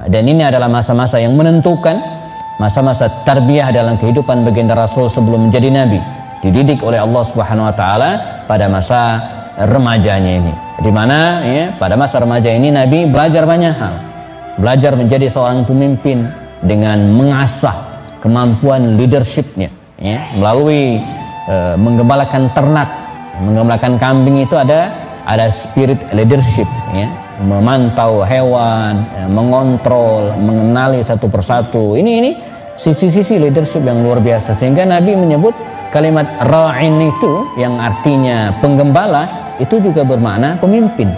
Dan ini adalah masa-masa yang menentukan, masa-masa tarbiyah dalam kehidupan baginda Rasul sebelum menjadi nabi. Dididik oleh Allah Subhanahu wa taala pada masa remajanya ini. Di mana ya, pada masa remaja ini Nabi belajar banyak hal. Belajar menjadi seorang pemimpin dengan mengasah kemampuan leadershipnya ya, melalui menggembalakan ternak, menggembalakan kambing itu ada spirit leadership ya, memantau hewan, mengontrol, mengenali satu persatu. Ini sisi-sisi leadership yang luar biasa, sehingga Nabi menyebut kalimat ra'in itu yang artinya penggembala itu juga bermakna pemimpin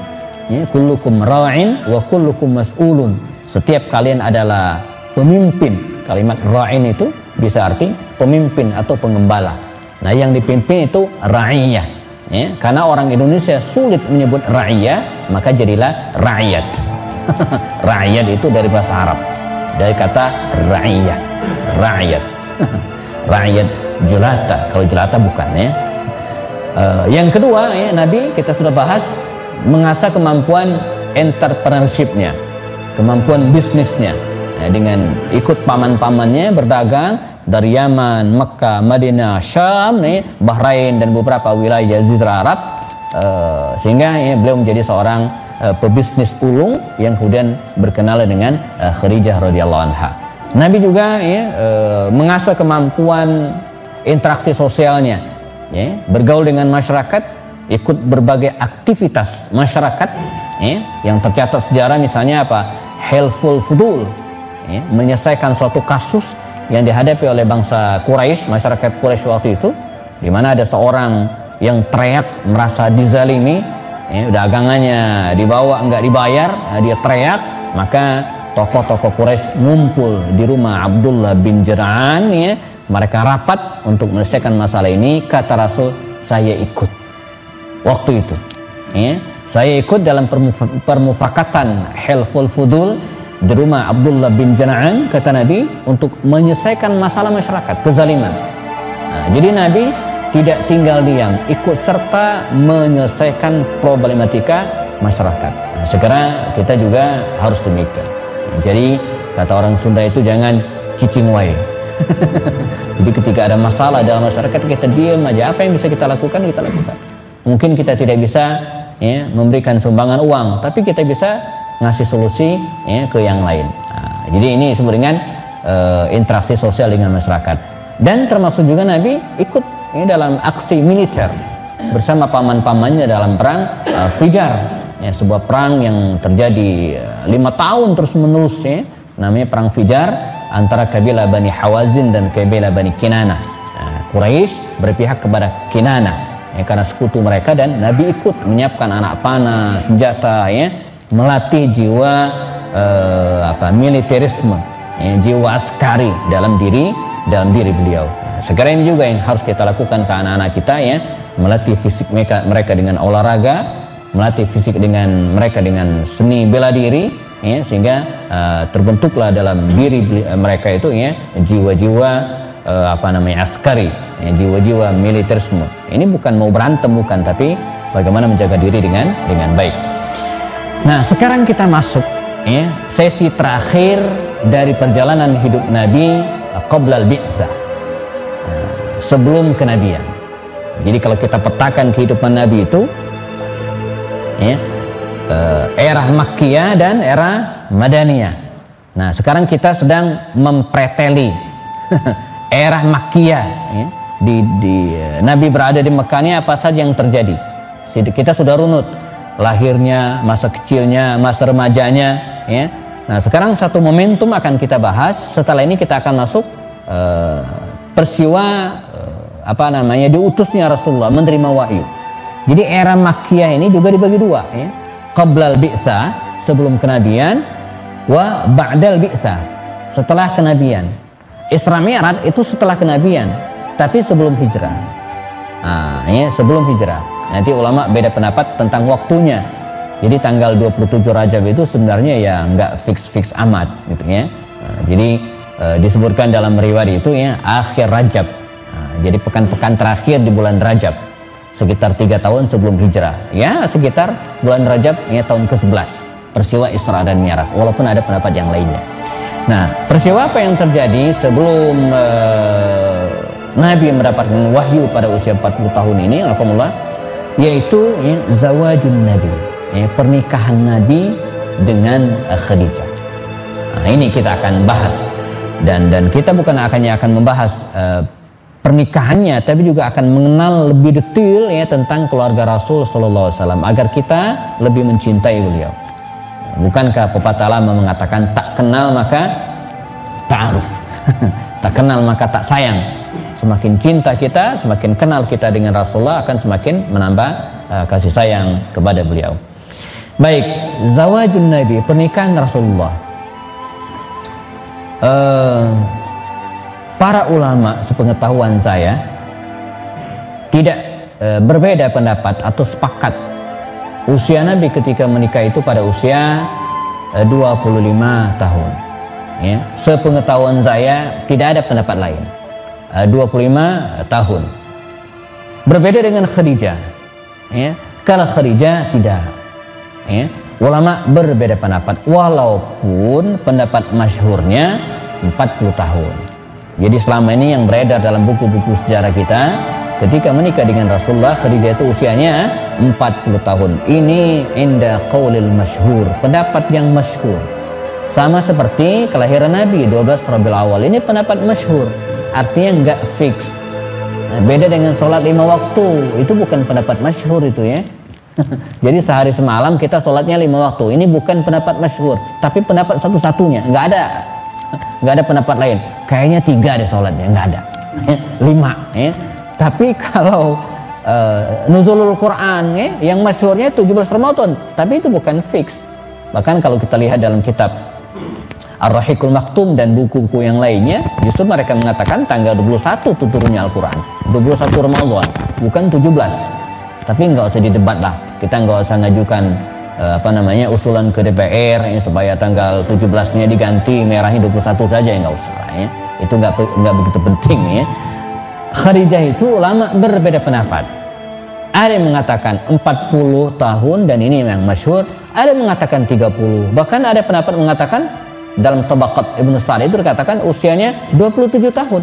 ya, kullukum ra'in wa kullukum mas'ulun. Setiap kalian adalah pemimpin. Kalimat ra'in itu bisa arti pemimpin atau penggembala. Nah, yang dipimpin itu ra'iyah ya, karena orang Indonesia sulit menyebut ra'iyah, maka jadilah rakyat. Rakyat itu dari bahasa Arab, dari kata ra'iyah, rakyat. Rakyat jelata, kalau jelata bukan ya. Yang kedua ya, Nabi kita sudah bahas mengasah kemampuan entrepreneurship-nya, kemampuan bisnisnya ya, dengan ikut paman-pamannya berdagang dari Yaman, Mekah, Madinah, Syam, Bahrain dan beberapa wilayah Jazirah Arab, sehingga ya, beliau menjadi seorang pebisnis ulung yang kemudian berkenalan dengan Khadijah radhiyallahu anha. Nabi juga ya, mengasah kemampuan interaksi sosialnya, ya, bergaul dengan masyarakat, ikut berbagai aktivitas masyarakat, ya, yang tercatat sejarah misalnya apa? Helful Fudul, ya, menyelesaikan suatu kasus yang dihadapi oleh bangsa Quraisy, masyarakat Quraisy waktu itu, di mana ada seorang yang teriak merasa dizalimi, ya, dagangannya dibawa nggak dibayar, dia teriak, maka tokoh-tokoh Quraisy ngumpul di rumah Abdullah bin Jur'an, ya, mereka rapat untuk menyelesaikan masalah ini. Kata Rasul, saya ikut waktu itu ya, saya ikut dalam permufakatan Helful Fudul di rumah Abdullah bin Jur'an, kata Nabi, untuk menyelesaikan masalah masyarakat, kezaliman. Nah, jadi Nabi tidak tinggal diam, ikut serta menyelesaikan problematika masyarakat. Nah, sekarang kita juga harus demikian. Jadi kata orang Sunda itu jangan cicing wae. Jadi ketika ada masalah dalam masyarakat, kita diam aja. Apa yang bisa kita lakukan, kita lakukan. Mungkin kita tidak bisa ya, memberikan sumbangan uang, tapi kita bisa ngasih solusi ya, ke yang lain. Nah, jadi ini disebut dengan interaksi sosial dengan masyarakat. Dan termasuk juga Nabi ikut ya, dalam aksi militer bersama paman-pamannya dalam perang Fijar, ya, sebuah perang yang terjadi 5 tahun terus menerus ya, namanya perang Fijar antara kabilah Bani Hawazin dan kabilah Bani Kinanah. Nah, Quraisy berpihak kepada Kinanah ya, karena sekutu mereka, dan Nabi ikut menyiapkan anak panah, senjata ya, melatih jiwa militerisme ya, jiwa askari dalam diri beliau. Nah, sekarang ini juga yang harus kita lakukan ke anak-anak kita ya, melatih fisik mereka dengan olahraga, melatih fisik mereka dengan seni bela diri ya, sehingga terbentuklah dalam diri mereka itu ya jiwa-jiwa askari ya, jiwa-jiwa militerisme. Ini bukan mau berantem, bukan, tapi bagaimana menjaga diri dengan baik. Nah, sekarang kita masuk ya, sesi terakhir dari perjalanan hidup Nabi qabla al-bi'tsah, sebelum kenabian. Jadi kalau kita petakan kehidupan Nabi itu ya, era Makkiyah dan era Madaniyah. Nah, sekarang kita sedang mempreteli era Makkiyah ya. Nabi berada di Mekah ini apa saja yang terjadi. Kita sudah runut lahirnya, masa kecilnya, masa remajanya ya. Nah, sekarang satu momentum akan kita bahas. Setelah ini kita akan masuk peristiwa diutusnya Rasulullah menerima wahyu. Jadi era Makkiyah ini juga dibagi dua ya. Qabla al-bi'tsah, sebelum kenabian, wa ba'dal bi'tsah, setelah kenabian. Isra Mi'raj itu setelah kenabian, tapi sebelum hijrah. Nah, ya, sebelum hijrah. Nanti ulama beda pendapat tentang waktunya. Jadi tanggal 27 Rajab itu sebenarnya ya nggak fix amat gitu ya. Nah, jadi disebutkan dalam riwayat itu ya akhir Rajab. Nah, jadi pekan-pekan terakhir di bulan Rajab, sekitar 3 tahun sebelum hijrah. Ya, sekitar bulan Rajab ya tahun ke-11. peristiwa Isra dan Mi'raj, walaupun ada pendapat yang lainnya. Nah, peristiwa apa yang terjadi sebelum Nabi mendapatkan wahyu pada usia 40 tahun ini, alhamdulillah, yaitu zawajun Nabi, pernikahan Nabi dengan Khadijah. Nah, ini kita akan bahas, dan kita bukan hanya akan membahas pernikahannya, tapi juga akan mengenal lebih detail tentang keluarga Rasul Sallallahu Alaihi Wasallam agar kita lebih mencintai beliau. Bukankah pepatah lama mengatakan tak kenal maka ta'aruf, tak kenal maka tak sayang. Semakin cinta kita, semakin kenal kita dengan Rasulullah, akan semakin menambah kasih sayang kepada beliau. Baik, zawajun Nabi, pernikahan Rasulullah. Para ulama sepengetahuan saya tidak berbeda pendapat atau sepakat usia Nabi ketika menikah itu pada usia 25 tahun. Ya, sepengetahuan saya tidak ada pendapat lain. 25 tahun. Berbeda dengan Khadijah. Ya, kalau Khadijah tidak. Ya, ulama berbeda pendapat, walaupun pendapat masyhurnya 40 tahun. Jadi selama ini yang beredar dalam buku-buku sejarah kita, ketika menikah dengan Rasulullah, Khadijah itu usianya 40 tahun. Ini inda qaulil masyhur, pendapat yang masyhur. Sama seperti kelahiran Nabi 12 Rabiul Awal, ini pendapat masyhur, artinya enggak fix. Nah, beda dengan sholat 5 waktu, itu bukan pendapat masyhur itu ya. Jadi sehari semalam kita sholatnya 5 waktu, ini bukan pendapat masyhur, tapi pendapat satu-satunya, enggak ada pendapat lain. Kayaknya 3 deh sholatnya, enggak ada. 5 ya. Tapi kalau nuzulul Quran yang masyhurnya 17 Ramadan, tapi itu bukan fix. Bahkan kalau kita lihat dalam kitab Ar-Rahiqul Maktum dan buku-buku yang lainnya, justru mereka mengatakan tanggal 21 turunnya Al-Quran, 21 Ramadan, bukan 17. Tapi nggak usah didebat lah, kita nggak usah ngajukan usulan ke DPR supaya tanggal 17-nya diganti merahnya 21 saja, nggak usah ya. Itu nggak begitu penting ya. Khadijah itu ulama berbeda pendapat. Ada yang mengatakan 40 tahun dan ini yang masyhur, ada yang mengatakan 30. Bahkan ada pendapat mengatakan dalam Tabaqat Ibnu Sa'd itu dikatakan usianya 27 tahun.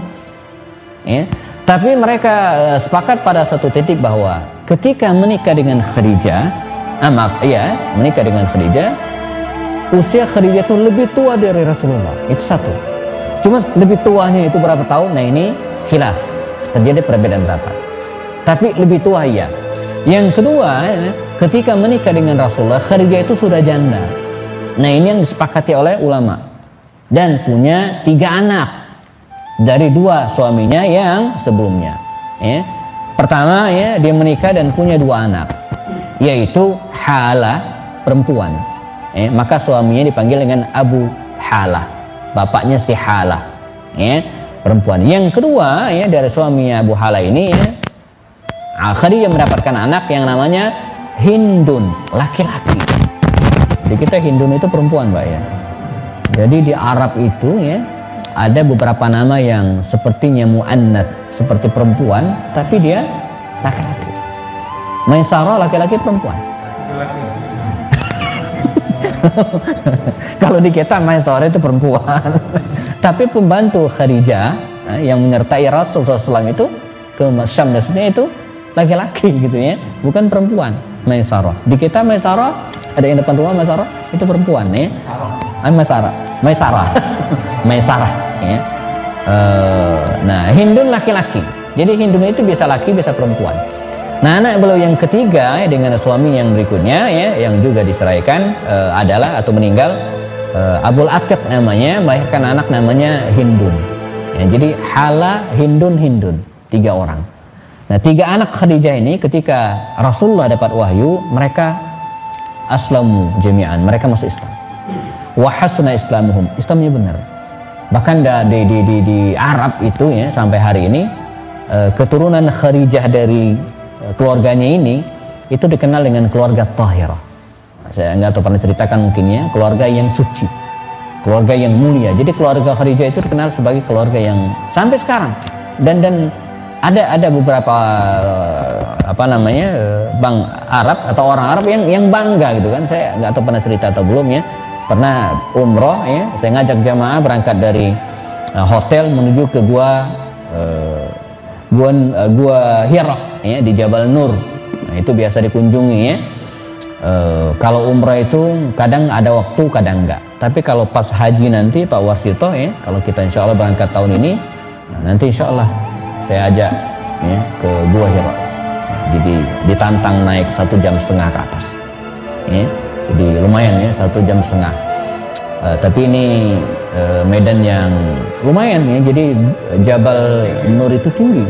Ya. Tapi mereka sepakat pada satu titik bahwa ketika menikah dengan Khadijah, menikah dengan Khadijah, usia Khadijah itu lebih tua dari Rasulullah. Itu satu. Cuma lebih tuanya itu berapa tahun? Nah ini khilaf, terjadi perbedaan pendapat. Tapi lebih tua iya. Yang kedua, ketika menikah dengan Rasulullah, Khadijah itu sudah janda. Nah ini yang disepakati oleh ulama, dan punya 3 anak dari 2 suaminya yang sebelumnya. Ya. Pertama ya, dia menikah dan punya 2 anak, yaitu Halah, perempuan. Maka suaminya dipanggil dengan Abu Halah, bapaknya si Halah, perempuan. Yang kedua ya, dari suaminya Abu Halah ini ya, Khadijah mendapatkan anak yang namanya Hindun, laki-laki. Jadi kita Hindun itu perempuan, Mbak ya. Jadi di Arab itu ya ada beberapa nama yang sepertinya muannats, seperti perempuan, tapi dia laki-laki. Maisarah laki-laki, perempuan. Kalau di kita Maisarah itu perempuan. Tapi pembantu Khadijah yang menyertai Rasulullah SAW itu ke Syam itu laki-laki gitu ya, bukan perempuan. Maisarah. Di kita Maisarah, ada yang depan rumah Maisarah itu perempuan ya. Maisarah. Maisarah ya. Nah, Hindun laki-laki. Jadi Hindun itu bisa laki, bisa perempuan. Nah, anak beliau yang ketiga ya, dengan suami yang berikutnya ya, yang juga diseraikan adalah atau meninggal Abul Atiq namanya, melahirkan anak namanya Hindun. Ya, jadi Halah, Hindun, 3 orang. Nah, 3 anak Khadijah ini ketika Rasulullah dapat wahyu, mereka aslamu jami'an, mereka masuk Islam. Wa hasuna islamuhum, Islamnya benar. Bahkan di Arab itu ya sampai hari ini keturunan Khadijah dari keluarganya ini itu dikenal dengan keluarga Tahirah. Saya nggak tahu pernah ceritakan mungkin ya, keluarga yang suci, keluarga yang mulia. Jadi keluarga Khadijah itu dikenal sebagai keluarga yang sampai sekarang dan ada beberapa bank Arab atau orang Arab yang bangga gitu kan. Saya nggak tahu pernah cerita atau belum ya. Pernah umroh ya, saya ngajak jamaah berangkat dari hotel menuju ke gua Hira ya di Jabal Nur. Nah, itu biasa dikunjungi ya. Kalau umrah itu kadang ada waktu, kadang enggak. Tapi kalau pas haji nanti Pak Warsito ya, kalau kita insya Allah berangkat tahun ini, nanti insya Allah saya ajak ya, ke Gua Hira. Jadi ditantang naik 1,5 jam ke atas. Ya. Jadi lumayan ya, 1,5 jam. Tapi ini medan yang lumayan ya. Jadi Jabal Nur itu tinggi,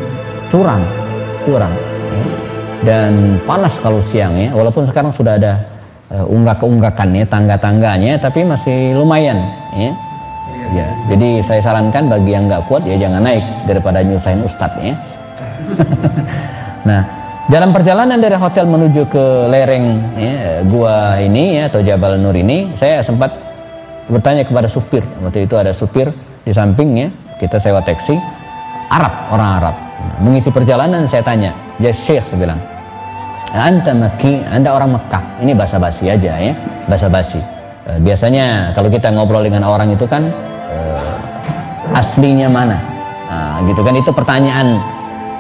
curam. Ya. Dan panas kalau siang ya. Walaupun sekarang sudah ada unggak-keunggakan ya, tangga-tangganya, tapi masih lumayan ya. Ya. Jadi saya sarankan bagi yang nggak kuat ya jangan naik daripada nyusahin ustadz ya. Nah, dalam perjalanan dari hotel menuju ke lereng ya, gua ini ya atau Jabal Nur ini, saya sempat bertanya kepada supir. Waktu itu ada supir di samping ya, kita sewa taksi Arab, orang Arab. Mengisi perjalanan saya tanya, ya Syekh, saya bilang, Anta Makki, Anda orang Mekah. Ini basa-basi aja ya, basa-basi. Biasanya kalau kita ngobrol dengan orang itu kan aslinya mana, nah, gitu kan, itu pertanyaan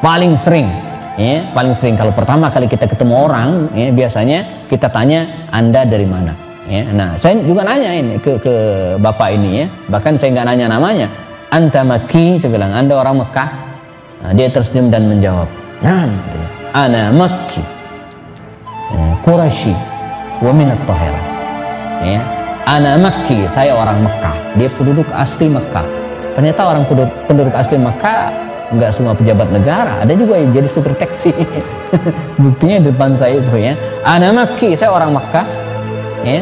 paling sering. Ya, paling sering kalau pertama kali kita ketemu orang, ya, biasanya kita tanya Anda dari mana. Ya, nah, saya juga nanyain ke bapak ini ya, bahkan saya nggak nanya namanya. Anta Makki, saya bilang, Anda orang Mekah. Nah, dia tersenyum dan menjawab, nah, Ana Makki, Quraisy, wa min at-Tahirah. Ya, Ana Makki, saya orang Mekah. Dia penduduk asli Mekah. Ternyata orang penduduk asli Mekah nggak semua pejabat negara, ada juga yang jadi supir taksi. Buktinya di depan saya itu ya. Ana Makki, saya orang Mekah. Ya,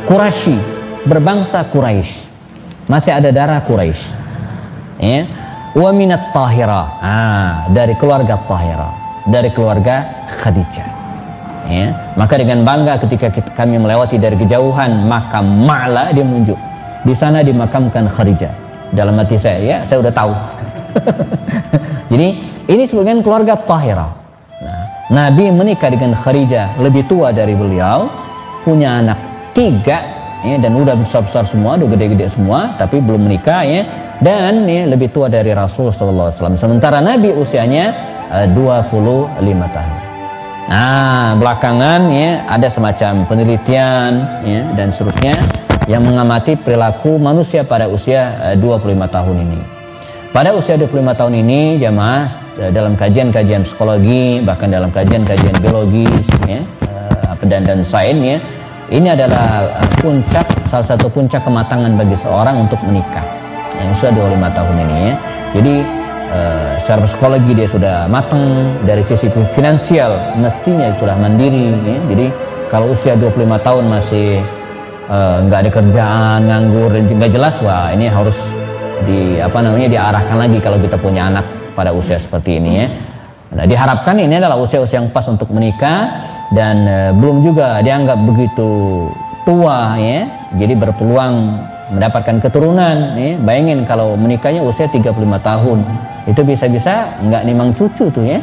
Quraisy, berbangsa Quraisy, masih ada darah Quraisy. Ya, wa minat Tahirah, dari keluarga Tahirah, dari keluarga Khadijah. Ya, maka dengan bangga ketika kami melewati dari kejauhan makam Ma'la, dia menunjuk di sana dimakamkan Khadijah. Dalam hati saya, ya saya udah tahu. Jadi ini sebagian keluarga Tahirah. Nah, Nabi menikah dengan Khadijah, lebih tua dari beliau, punya anak 3 ya, dan udah besar-besar semua, udah gede-gede semua, tapi belum menikah ya, dan ya, lebih tua dari Rasul SAW. Sementara Nabi usianya 25 tahun. Nah, belakangan ya ada semacam penelitian ya dan seterusnya yang mengamati perilaku manusia pada usia 25 tahun ini. Pada usia 25 tahun ini, jamaah, dalam kajian-kajian psikologi, bahkan dalam kajian-kajian biologi ya, dan sains ya, ini adalah salah satu puncak kematangan bagi seorang untuk menikah yang usia 25 tahun ini ya. Jadi secara psikologi dia sudah matang, dari sisi finansial mestinya sudah mandiri ya. Jadi kalau usia 25 tahun masih nggak ada kerjaan, nganggur, nggak jelas, wah ini harus diarahkan lagi kalau kita punya anak pada usia seperti ini ya. Nah, diharapkan ini adalah usia-usia yang pas untuk menikah dan belum juga dianggap begitu tua ya. Jadi berpeluang mendapatkan keturunan ya. Bayangin kalau menikahnya usia 35 tahun, itu bisa-bisa nggak nimang cucu tuh ya.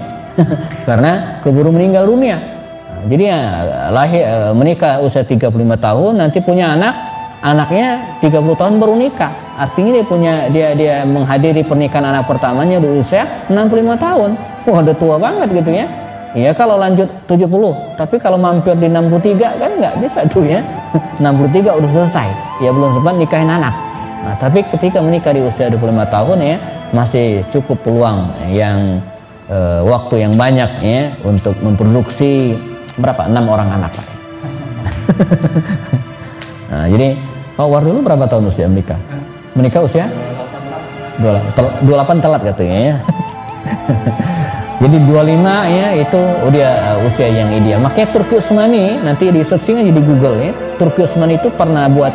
Karena keburu meninggal dunia. Nah, jadi ya menikah usia 35 tahun, nanti punya anaknya 30 tahun baru nikah. Artinya dia menghadiri pernikahan anak pertamanya di usia 65 tahun. Wah, udah tua banget gitu ya. Iya, kalau lanjut 70, tapi kalau mampir di 63 kan nggak bisa tuh ya. 63 udah selesai, ya belum sempat nikahin anak. Nah, tapi ketika menikah di usia 25 tahun ya, masih cukup peluang yang waktu yang banyak ya untuk memproduksi 6 orang anak. Nah, jadi Pak War dulu berapa tahun usia menikah? Menikah usia 28 telat katanya ya. Jadi 25 ya itu udah usia yang ideal. Makanya Turki Utsmani, nanti di searching aja di Google ya, Turki Utsmani itu pernah buat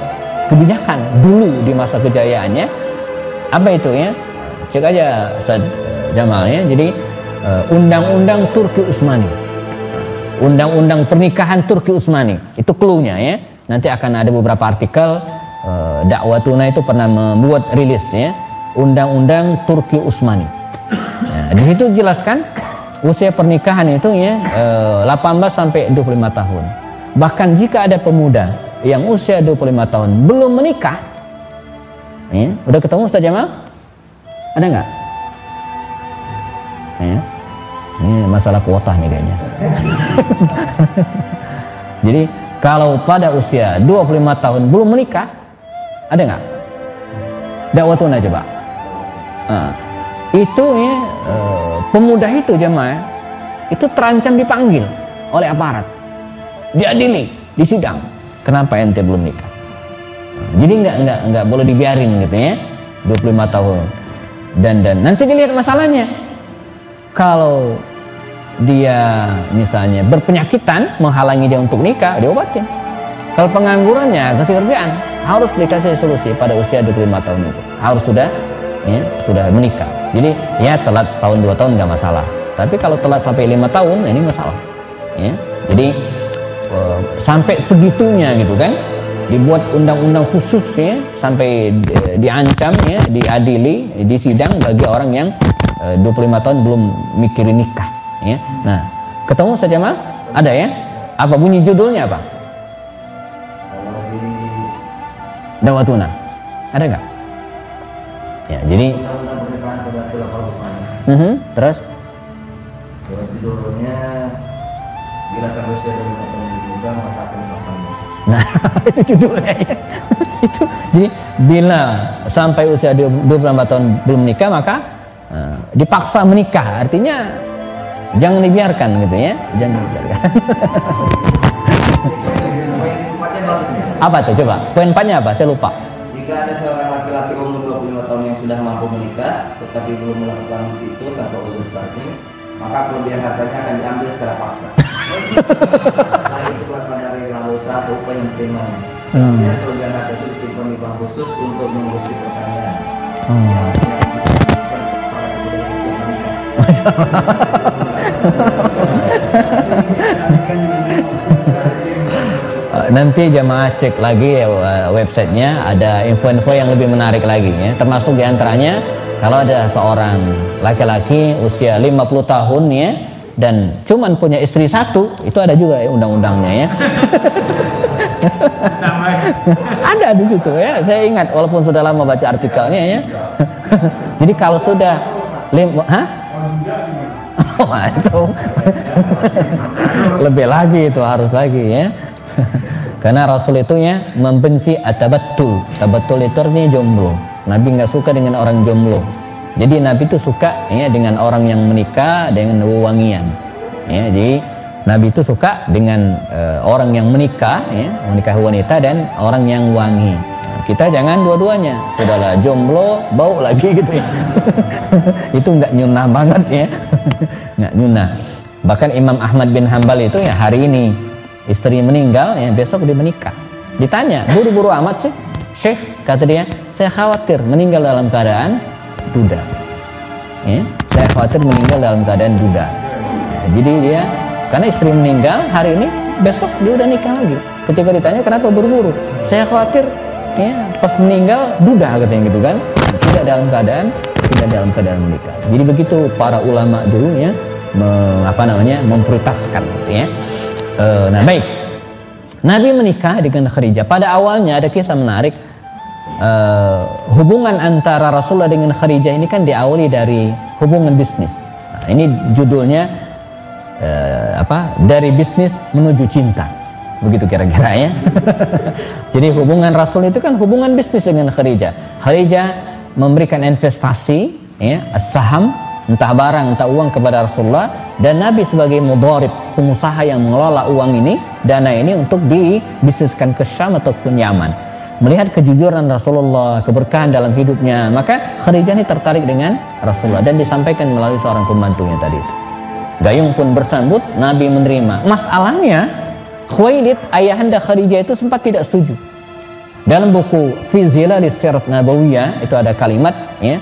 kebijakan dulu di masa kejayaannya. Apa itu ya? Cek aja Ustaz Jamal ya. Jadi undang-undang Turki Utsmani, undang-undang pernikahan Turki Utsmani, itu clue-nya ya. Nanti akan ada beberapa artikel. Dakwah Tuna itu pernah membuat rilis ya, undang-undang Turki Utsmani. Ya, Nah, di situ jelaskan usia pernikahan itu ya 18 sampai 25 tahun. Bahkan jika ada pemuda yang usia 25 tahun belum menikah, ya, udah ketemu Ustaz Jamal? Ada nggak? Ya. Ini masalah kuota nih kayaknya. Jadi kalau pada usia 25 tahun belum menikah, ada nggak? Dakwatuna coba. Nah, itu ya pemuda itu jemaah itu terancam dipanggil oleh aparat, diadili, disidang. Kenapa ente belum nikah? Jadi nggak boleh dibiarin gitu ya. 25 tahun dan nanti dilihat masalahnya. Kalau dia misalnya berpenyakitan menghalangi dia untuk nikah, diobatin. Kalau penganggurannya, kasih kerjaan, harus dikasih solusi pada usia 25 tahun itu. Harus sudah menikah. Jadi ya telat setahun 2 tahun nggak masalah. Tapi kalau telat sampai 5 tahun, ini masalah. Ya. Jadi sampai segitunya gitu kan, dibuat undang-undang khusus ya, sampai diancam ya, diadili, disidang bagi orang yang 25 tahun belum mikirin nikah ya. Nah, ketemu saja mah ada ya. Apa bunyi judulnya apa? Dakwatuna. Ada nggak? Ya, jadi terus judulnya bila sampai usia 25 tahun juga maka akan dipasangi. Nah, itu judulnya ya. Itu jadi bila sampai usia 25 tahun belum menikah maka dipaksa menikah, artinya jangan dibiarkan gitu ya, jangan dibiarkan. Apa tuh coba? Poin 4-nya apa? Saya lupa. Jika ada seorang laki-laki umur 25 tahun yang sudah mampu menikah tetapi belum melakukan itu tanpa uzur syar'i, maka kelebihan hartanya akan diambil secara paksa. Nah, itu berasal dari usaha upah yang terimanya. Ya, kelebihan harta itu disimpan di bank khusus untuk mengurusi pertanian. Nanti jamaah cek lagi ya, websitenya ada info-info yang lebih menarik lagi ya, termasuk diantaranya kalau ada seorang laki-laki usia 50 tahun ya dan cuman punya istri 1, itu ada juga ya undang-undangnya ya. Ada di situ ya, saya ingat walaupun sudah lama baca artikelnya ya. Jadi kalau sudah itu lebih lagi, itu harus lagi ya. Karena Rasul itu ya membenci atabattul. Tabattul itu artinya jomblo. Nabi nggak suka dengan orang jomblo. Jadi Nabi itu suka ya dengan orang yang menikah dengan wewangian. Ya, jadi Nabi itu suka dengan orang yang menikah ya, menikahi wanita dan orang yang wangi. Kita jangan dua-duanya. Sudahlah jomblo, bau lagi gitu ya. Itu nggak nyunah banget ya. Nggak nyunah. Bahkan Imam Ahmad bin Hambal itu ya hari ini istri meninggal ya, besok dia menikah. Ditanya, buru-buru amat sih Syekh? Kata dia, saya khawatir meninggal dalam keadaan duda ya, saya khawatir meninggal dalam keadaan duda ya, jadi dia karena istri meninggal hari ini, besok dia udah nikah lagi. Ketika ditanya kenapa buru-buru, saya khawatir ya pas meninggal duda katanya gitu kan, tidak dalam keadaan menikah. Jadi begitu para ulama dulu ya memprioritaskan gitu ya. Nah baik, Nabi menikah dengan Khadijah. Pada awalnya ada kisah menarik, hubungan antara Rasulullah dengan Khadijah ini kan diawali dari hubungan bisnis. Nah, ini judulnya dari bisnis menuju cinta, begitu kira-kira ya. Jadi hubungan Rasul itu kan hubungan bisnis dengan Khadijah. Khadijah memberikan investasi ya, saham, entah barang entah uang kepada Rasulullah, dan Nabi sebagai mudharib, pengusaha yang mengelola uang ini, dana ini untuk dibisniskan ke Syam ataupun Yaman. Melihat kejujuran Rasulullah, keberkahan dalam hidupnya, maka Khadijah ini tertarik dengan Rasulullah dan disampaikan melalui seorang pembantunya tadi. Gayung pun bersambut, Nabi menerima. Masalahnya Khuwailid, ayahanda Khadijah itu sempat tidak setuju. Dalam buku Fi Zilalis Sirat Nabawiyah itu ada kalimat ya,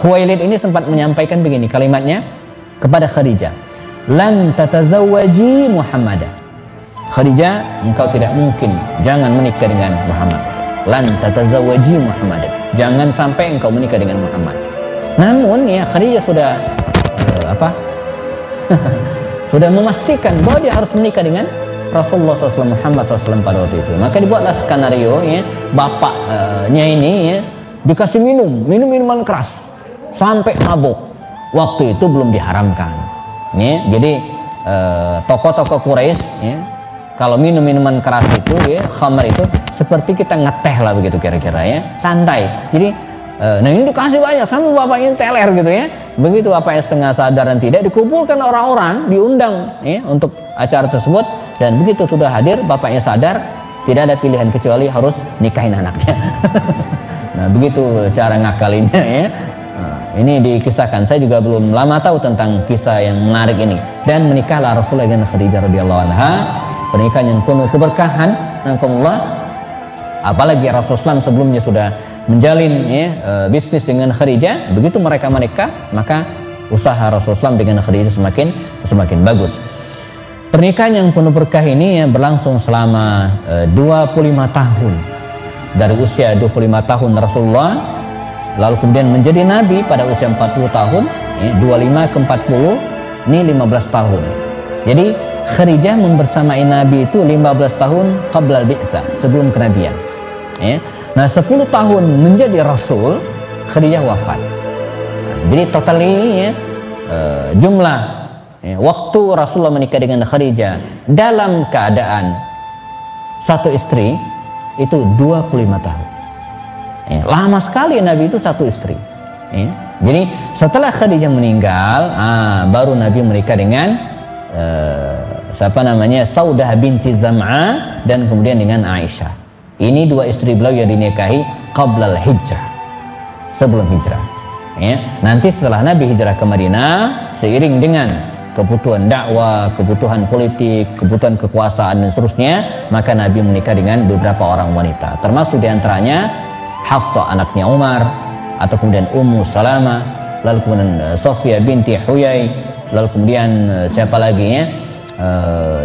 Khuwailid ini sempat menyampaikan begini kalimatnya kepada Khadijah, lan tatazawwaji Muhammadah. Khadijah, engkau tidak mungkin, jangan menikah dengan Muhammad. Lan tatazawwaji Muhammadah, jangan sampai engkau menikah dengan Muhammad. Namun ya Khadijah sudah sudah memastikan bahwa dia harus menikah dengan Rasulullah SAW, Muhammad SAW pada waktu itu. Maka dibuatlah skenario ya, bapaknya ini ya dikasih minuman keras sampai mabuk. Waktu itu belum diharamkan. Ya, jadi tokoh-tokoh Quraisy ya, kalau minuman keras itu ya, khamar itu seperti kita ngeteh lah begitu kira-kira ya, santai. Jadi nah ini dikasih banyak sama bapaknya teler gitu ya. Begitu bapaknya setengah sadar dan tidak, dikumpulkan orang-orang, diundang ya untuk acara tersebut, dan begitu sudah hadir bapaknya sadar tidak ada pilihan kecuali harus nikahin anaknya. Nah begitu cara ngakalinnya ya. Nah, ini dikisahkan, saya juga belum lama tahu tentang kisah yang menarik ini. Dan menikahlah Rasulullah dengan Khadijah radhiyallahu anha, pernikahan yang penuh keberkahan. Nakumullah, apalagi Rasulullah sebelumnya sudah menjalin ya, bisnis dengan Khadijah. Begitu mereka menikah, maka usaha Rasulullah dengan Khadijah semakin bagus. Pernikahan yang penuh berkah ini ya, berlangsung selama 25 tahun. Dari usia 25 tahun Rasulullah, lalu kemudian menjadi Nabi pada usia 40 tahun ya, 25 ke 40 ini 15 tahun. Jadi Khadijah membersamai Nabi itu 15 tahun qabla al-bi'tsah, sebelum kenabian ya. Nah 10 tahun menjadi Rasul, Khadijah wafat. Jadi total ini ya, jumlah ya, waktu Rasulullah menikah dengan Khadijah dalam keadaan satu istri itu 25 tahun ya, lama sekali Nabi itu satu istri ya. Jadi setelah Khadijah meninggal, baru Nabi menikah dengan siapa namanya, Saudah binti Zam'a, dan kemudian dengan Aisyah. Ini dua istri beliau yang dinikahi qabla al-hijrah, sebelum hijrah ya. Nanti setelah Nabi hijrah ke Madinah, seiring dengan kebutuhan dakwah, kebutuhan politik, kebutuhan kekuasaan dan seterusnya, maka Nabi menikah dengan beberapa orang wanita, termasuk diantaranya Hafsah anaknya Umar, atau kemudian Ummu Salamah, lalu kemudian Sofia binti Huyai, lalu kemudian siapa lagi ya,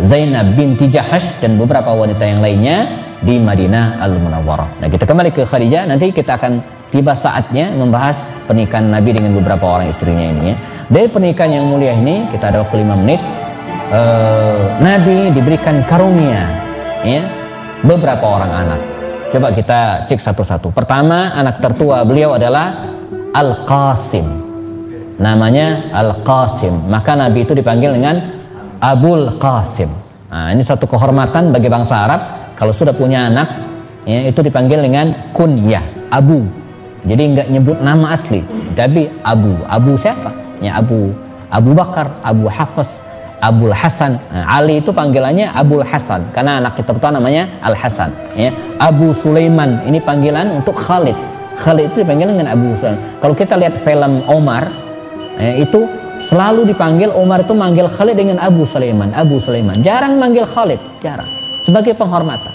Zainab binti Jahash, dan beberapa wanita yang lainnya di Madinah Al-Munawwarah. Nah kita kembali ke Khadijah, nanti kita akan tiba saatnya membahas pernikahan Nabi dengan beberapa orang istrinya ini ya. Dari pernikahan yang mulia ini, kita ada waktu 5 menit. Nabi diberikan karunia ya, beberapa orang anak. Coba kita cek satu-satu. Pertama, anak tertua beliau adalah Al-Qasim, namanya Al-Qasim. Maka Nabi itu dipanggil dengan Abul Qasim. Nah, ini satu kehormatan bagi bangsa Arab, kalau sudah punya anak ya, itu dipanggil dengan kunyah, Abu. Jadi nggak nyebut nama asli, tapi Abu. Abu siapa? Ya Abu Bakar, Abu Hafs, Abul Hasan. Nah, Ali itu panggilannya Abul Hasan karena anak tertua namanya Al Hasan ya. Abu Sulaiman ini panggilan untuk Khalid. Khalid itu dipanggil dengan Abu Sulaiman. Kalau kita lihat film Omar ya, itu selalu dipanggil, Omar itu manggil Khalid dengan Abu Sulaiman, Abu Sulaiman. Jarang manggil Khalid, jarang, sebagai penghormatan.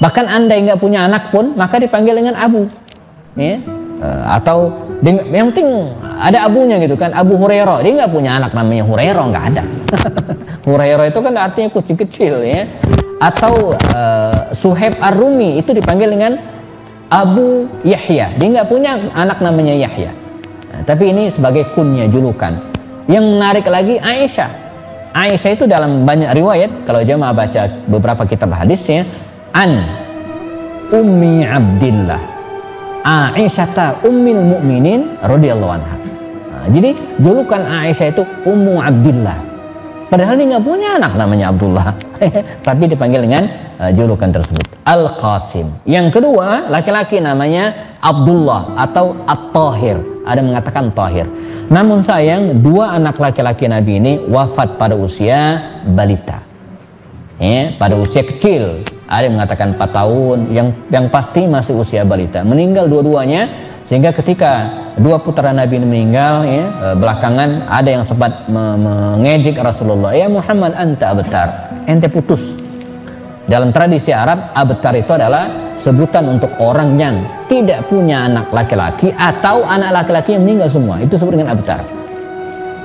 Bahkan andai nggak punya anak pun maka dipanggil dengan Abu ya. Atau yang penting ada abunya gitu kan. Abu Hurairah, dia nggak punya anak namanya Hurairah, nggak ada. Hurairah itu kan artinya kucing kecil ya. Atau Suhaib Ar-Rumi itu dipanggil dengan Abu Yahya, dia nggak punya anak namanya Yahya. Nah, tapi ini sebagai kunya, julukan. Yang menarik lagi Aisyah. Aisyah itu dalam banyak riwayat, kalau jemaah baca beberapa kitab hadisnya, an Ummi Abdillah Aisyata Ummil Mukminin radhiyallahu anha. Nah, jadi julukan Aisyah itu Ummu Abdillah. Padahal dia nggak punya anak namanya Abdullah, tapi dipanggil dengan julukan tersebut, Al-Qasim. Yang kedua, laki-laki namanya Abdullah atau At-Tahir. Ada mengatakan Tahir. Namun sayang, dua anak laki-laki Nabi ini wafat pada usia balita. Ya, pada usia kecil. Ada yang mengatakan 4 tahun, yang pasti masih usia balita. Meninggal dua-duanya, sehingga ketika dua putra Nabi ini meninggal ya, belakangan ada yang sempat mengejek Rasulullah, ya Muhammad anta abtar, ente putus. Dalam tradisi Arab, abtar itu adalah sebutan untuk orang yang tidak punya anak laki-laki atau anak laki-laki yang meninggal semua. Itu disebut dengan abtar,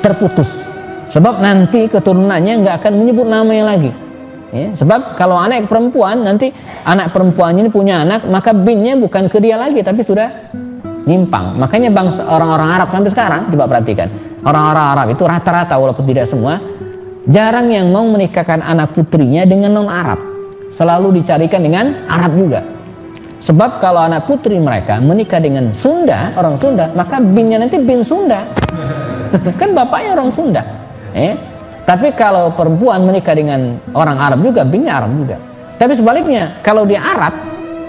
terputus. Sebab nanti keturunannya nggak akan menyebut namanya lagi. Ya, sebab kalau anak perempuan, nanti anak perempuannya ini punya anak, maka binnya bukan ke dia lagi, tapi sudah nyimpang. Makanya bangsa orang-orang Arab sampai sekarang, coba perhatikan, orang-orang Arab itu rata-rata walaupun tidak semua, jarang yang mau menikahkan anak putrinya dengan non Arab, selalu dicarikan dengan Arab juga. Sebab kalau anak putri mereka menikah dengan Sunda, orang Sunda, maka binnya nanti bin Sunda. Kan bapaknya orang Sunda. Tapi kalau perempuan menikah dengan orang Arab juga, binnya Arab juga. Tapi sebaliknya, kalau dia Arab,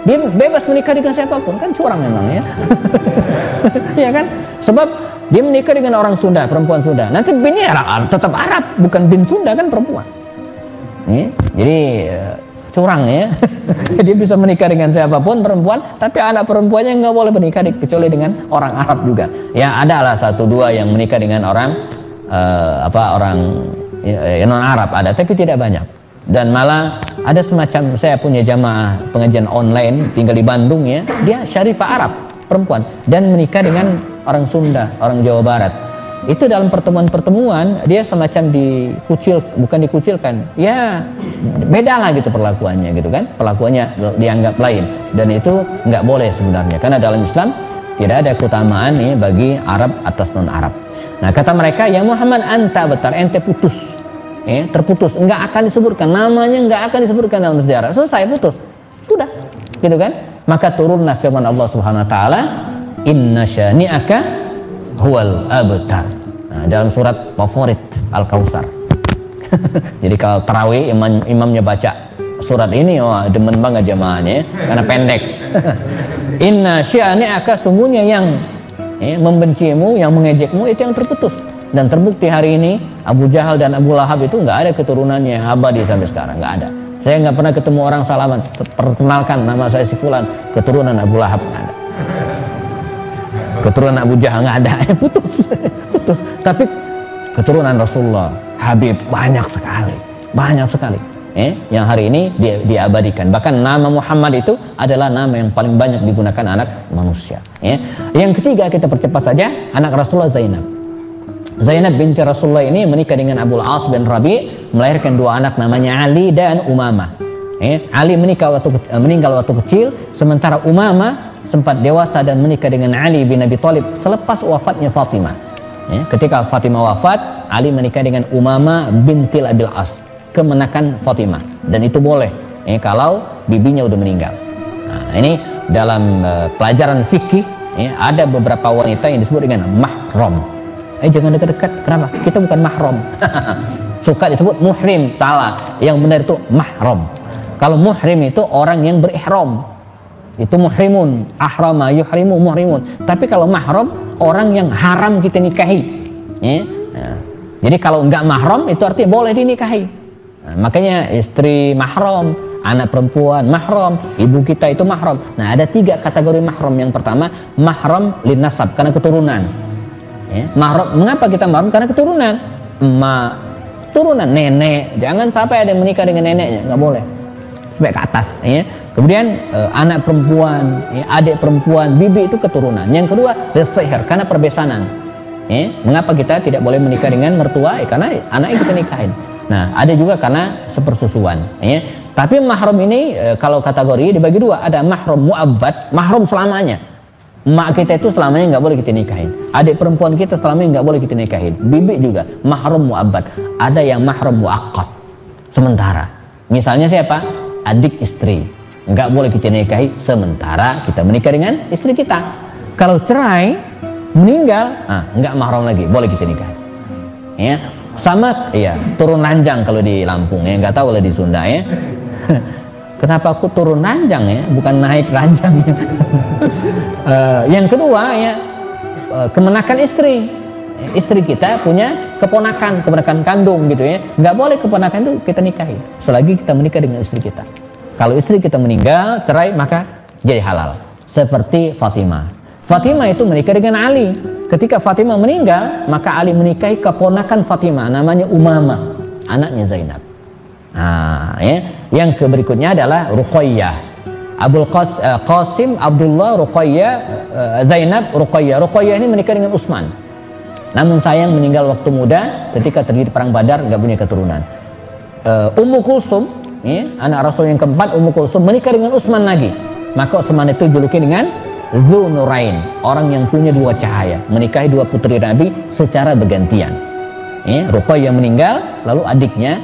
dia bebas menikah dengan siapapun, kan curang memang ya. Ya kan? Sebab dia menikah dengan orang Sunda, perempuan Sunda. Nanti binnya tetap Arab, bukan bin Sunda kan perempuan. Jadi curang ya. Dia bisa menikah dengan siapapun perempuan, tapi anak perempuannya nggak boleh menikah kecuali dengan orang Arab juga. Ya adalah 1-2 yang menikah dengan orang orang non Arab ada, tapi tidak banyak. Dan malah ada semacam, saya punya jamaah pengajian online tinggal di Bandung ya, dia syarifah Arab perempuan dan menikah dengan orang Sunda, orang Jawa Barat. Itu dalam pertemuan-pertemuan dia semacam bukan dikucilkan, ya beda lah gitu perlakuannya gitu kan, perlakuannya dianggap lain, dan itu nggak boleh sebenarnya, karena dalam Islam tidak ada keutamaan nih bagi Arab atas non Arab. Nah kata mereka, ya Muhammad anta betar, ente putus, terputus, nggak akan disebutkan namanya, nggak akan disebutkan dalam sejarah, selesai putus, sudah gitu kan. Maka turunlah firman Allah Subhanahu Wa Taala, inna syani'aka huwal abtar. Nah, dalam surat favorit Al-Kautsar. Jadi kalau tarawih imamnya baca surat ini, wah demen banget jamaahnya karena pendek. Inna syani'aka, sungguhnya yang membencimu, yang mengejekmu itu yang terputus. Dan terbukti hari ini Abu Jahal dan Abu Lahab itu nggak ada keturunannya abadi sampai sekarang, nggak ada. Saya nggak pernah ketemu orang salaman, perkenalkan nama saya si Fulan, keturunan Abu Lahab, nggak ada. Keturunan Abu Jahal nggak ada, putus. Tapi keturunan Rasulullah, Habib banyak sekali, yang hari ini diabadikan. Bahkan nama Muhammad itu adalah nama yang paling banyak digunakan anak manusia. Yang ketiga, kita percepat saja, anak Rasulullah Zainab. Zainab binti Rasulullah ini menikah dengan Abul As bin Rabi, melahirkan 2 anak namanya Ali dan Umamah. Ali meninggal waktu kecil, sementara Umamah sempat dewasa dan menikah dengan Ali bin Abi Thalib selepas wafatnya Fatimah. Ketika Fatimah wafat, Ali menikah dengan Umamah bintil Abil As, kemenakan Fatimah, dan itu boleh kalau bibinya udah meninggal. Nah, ini dalam pelajaran fikih ada beberapa wanita yang disebut dengan mahram. Jangan dekat-dekat, kenapa? Kita bukan mahram. Suka disebut muhrim, salah. Yang benar itu mahram. Kalau muhrim itu orang yang berihram, itu muhrimun, ahrama yuhrimu muhrimun. Tapi kalau mahram, orang yang haram kita nikahi. Nah, jadi kalau enggak mahram itu artinya boleh dinikahi. Nah, makanya istri mahram, anak perempuan mahram, ibu kita itu mahram. Nah, ada 3 kategori mahram. Yang pertama, mahram linnasab, karena keturunan. Mahram, mengapa kita mahram? Karena keturunan. Emak, turunan, nenek. Jangan sampai ada yang menikah dengan neneknya, nggak boleh. Sampai ke atas. Kemudian anak perempuan, adik perempuan, bibi itu keturunan. Yang kedua, sihir, karena perbesanan. Mengapa kita tidak boleh menikah dengan mertua? Karena anak itu kita nikahin. Nah, ada juga karena sepersusuan. Tapi mahram ini kalau kategori dibagi 2, ada mahram mu'abbad, mahram selamanya. Mak kita itu selamanya nggak boleh kita nikahin. Adik perempuan kita selamanya nggak boleh kita nikahin. Bibi juga mahram mu'abbad. Ada yang mahram mu'aqqad, sementara. Misalnya siapa? Adik istri, nggak boleh kita nikahi sementara kita menikah dengan istri kita. Kalau cerai, meninggal, nggak mahram lagi, boleh kita nikahi. Sama, turun ranjang kalau di Lampung, nggak tahu lah di Sunda ya. Kenapa aku turun ranjang ya, bukan naik ranjang ya. Yang kedua kemenakan istri. Istri kita punya keponakan kandung gitu ya. Nggak boleh keponakan itu kita nikahi selagi kita menikah dengan istri kita. Kalau istri kita meninggal, cerai, maka jadi halal. Seperti Fatimah. Fatimah itu menikah dengan Ali. Ketika Fatimah meninggal, maka Ali menikahi keponakan Fatimah, namanya Umamah, anaknya Zainab. Nah, yang berikutnya adalah Ruqayyah. Abul Qasim, Abdullah, Ruqayyah, Zainab, Ruqayyah. Ruqayyah ini menikah dengan Utsman. Namun sayang meninggal waktu muda ketika terjadi perang Badar, nggak punya keturunan. Ummu Kulsum, anak Rasul yang keempat, Ummu Kulsum menikah dengan Utsman lagi. Maka Utsman itu juluki dengan Dzunurain, orang yang punya dua cahaya, menikahi dua putri Nabi secara bergantian. Ruqayyah meninggal, lalu adiknya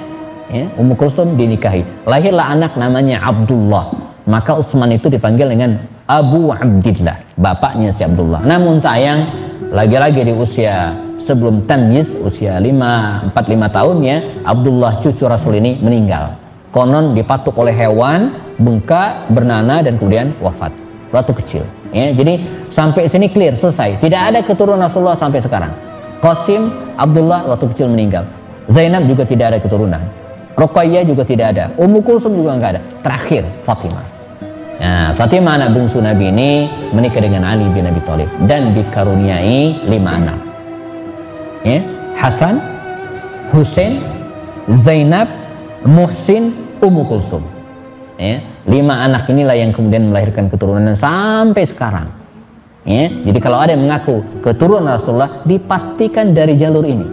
Ummu Kulsum dinikahi. Lahirlah anak namanya Abdullah. Maka Utsman itu dipanggil dengan Abu Abdillah, bapaknya si Abdullah. Namun sayang, lagi-lagi di usia sebelum tamyiz, usia 4-5 tahunnya, Abdullah cucu Rasul ini meninggal. Konon dipatuk oleh hewan, bengkak, bernanah, dan kemudian wafat waktu kecil. Jadi sampai sini clear, selesai. Tidak ada keturunan Rasulullah sampai sekarang. Qasim, Abdullah waktu kecil meninggal. Zainab juga tidak ada keturunan. Ruqayyah juga tidak ada. Ummu Kulsum juga nggak ada. Terakhir Fatimah. Nah, Fatimah anak bungsu Nabi ini menikah dengan Ali bin Abi Thalib dan dikaruniai 5 anak. Hasan, Husain, Zainab, Muhsin, Ummu Kulsum. 5 anak inilah yang kemudian melahirkan keturunan sampai sekarang. Jadi kalau ada yang mengaku keturunan Rasulullah, dipastikan dari jalur ini,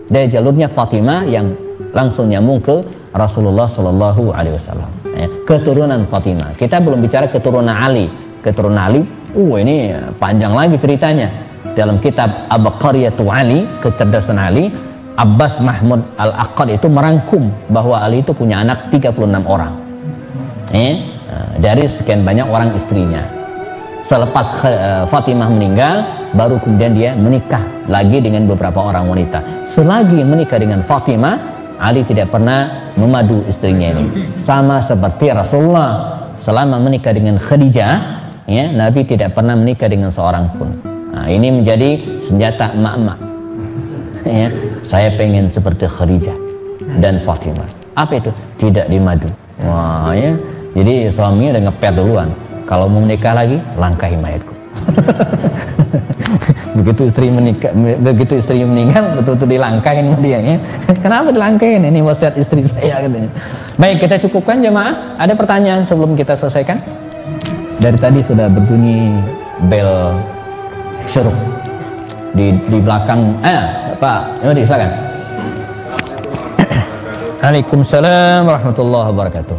dari jalurnya Fatimah yang langsung nyambung ke Rasulullah Shallallahu Alaihi Wasallam. Keturunan Fatimah. Kita belum bicara keturunan Ali. Keturunan Ali, ini panjang lagi ceritanya. Dalam kitab Abqariyatu Ali, kecerdasan Ali, Abbas Mahmud Al-Aqad itu merangkum bahwa Ali itu punya anak 36 orang. Dari sekian banyak orang istrinya. Selepas Fatimah meninggal, baru kemudian dia menikah lagi dengan beberapa orang wanita. Selagi menikah dengan Fatimah, Ali tidak pernah memadu istrinya ini. Sama seperti Rasulullah selama menikah dengan Khadijah, Nabi tidak pernah menikah dengan seorang pun. Nah, ini menjadi senjata emak-emak. Saya pengen seperti Khadijah dan Fatimah. Apa itu? Tidak dimadu. Wah, jadi suaminya udah ngepet duluan. Kalau mau menikah lagi, langkahi mayatku. Begitu istri meninggal, betul-betul dilangkahin sama dia. Kenapa dilangkahin? Ini wasiat istri saya katanya. Baik, kita cukupkan jemaah. Ada pertanyaan sebelum kita selesaikan? Dari tadi sudah berbunyi bel syuruk di belakang. Pak, silakan. Waalaikumsalam warahmatullahi wabarakatuh.